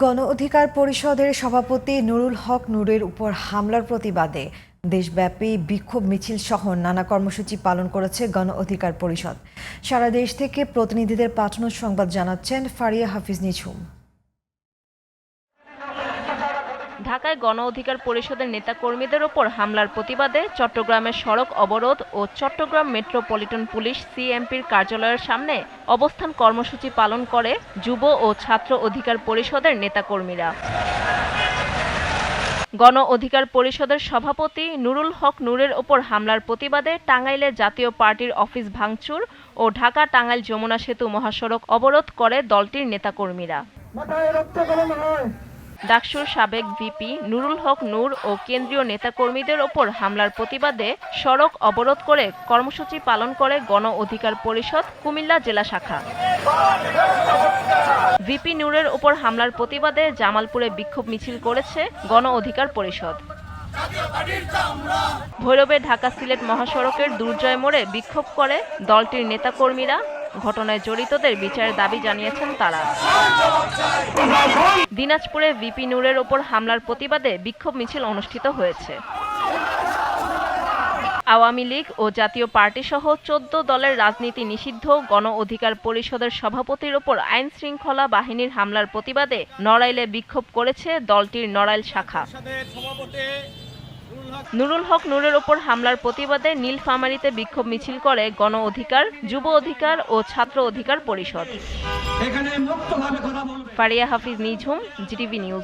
গণ অধিকার পরিষদের সভাপতি নুরুল হক নূরের উপর হামলার প্রতিবাদে দেশব্যাপী বিক্ষোভ মিছিল সহ নানা কর্মসূচি পালন করেছে গণ অধিকার পরিষদ। সারা দেশ থেকে প্রতিনিধিদের পাঠানো সংবাদ জানাচ্ছেন ফারিয়া হাফিজ নিঝুম। ঢাকায় গণ অধিকার পরিষদের নেতাকর্মীদের ওপর হামলার প্রতিবাদে চট্টগ্রামের সড়ক অবরোধ ও চট্টগ্রাম মেট্রোপলিটন পুলিশ সিএমপির কার্যালয়ের সামনে অবস্থান কর্মসূচি পালন করে যুব ও ছাত্র অধিকার পরিষদের নেতাকর্মীরা। গণ অধিকার পরিষদের সভাপতি নুরুল হক নূরের ওপর হামলার প্রতিবাদে টাঙ্গাইলে জাতীয় পার্টির অফিস ভাঙচুর ও ঢাকা-টাঙ্গাইল যমুনা সেতু মহাসড়ক অবরোধ করে দলটির নেতাকর্মীরা। ডাকসুর সাবেক ভিপি নুরুল হক নূর ও কেন্দ্রীয় নেতাকর্মীদের ওপর হামলার প্রতিবাদে সড়ক অবরোধ করে কর্মসূচি পালন করে গণ অধিকার পরিষদ কুমিল্লা জেলা শাখা। ভিপি নূরের ওপর হামলার প্রতিবাদে জামালপুরে বিক্ষোভ মিছিল করেছে গণ অধিকার পরিষদ। ভৈরবে ঢাকা সিলেট মহাসড়কের দুর্জয় মোড়ে বিক্ষোভ করে দলটির নেতাকর্মীরা। ঘটনায় জড়িতদের বিচারের দাবি জানিয়েছেন তারা। দিনাজপুরে ভিপি নূরের ওপর হামলার প্রতিবাদে বিক্ষোভ মিছিল অনুষ্ঠিত হয়েছে। আওয়ামী লীগ ও জাতীয় পার্টি সহ ১৪ দলের রাজনীতি নিষিদ্ধ গণ অধিকার পরিষদের সভাপতির ওপর আইন শৃঙ্খলা বাহিনীর হামলার প্রতিবাদে নড়াইলে বিক্ষোভ করেছে দলটির নড়াইল শাখা। নুরুল হক নূরের ওপর হামলার প্রতিবাদে নীলফামারীতে বিক্ষোভ মিছিল করে গণ অধিকার, যুব অধিকার ও ছাত্র অধিকার পরিষদ। ফারিয়া হাফিজ নিঝুম, জিটিভি নিউজ।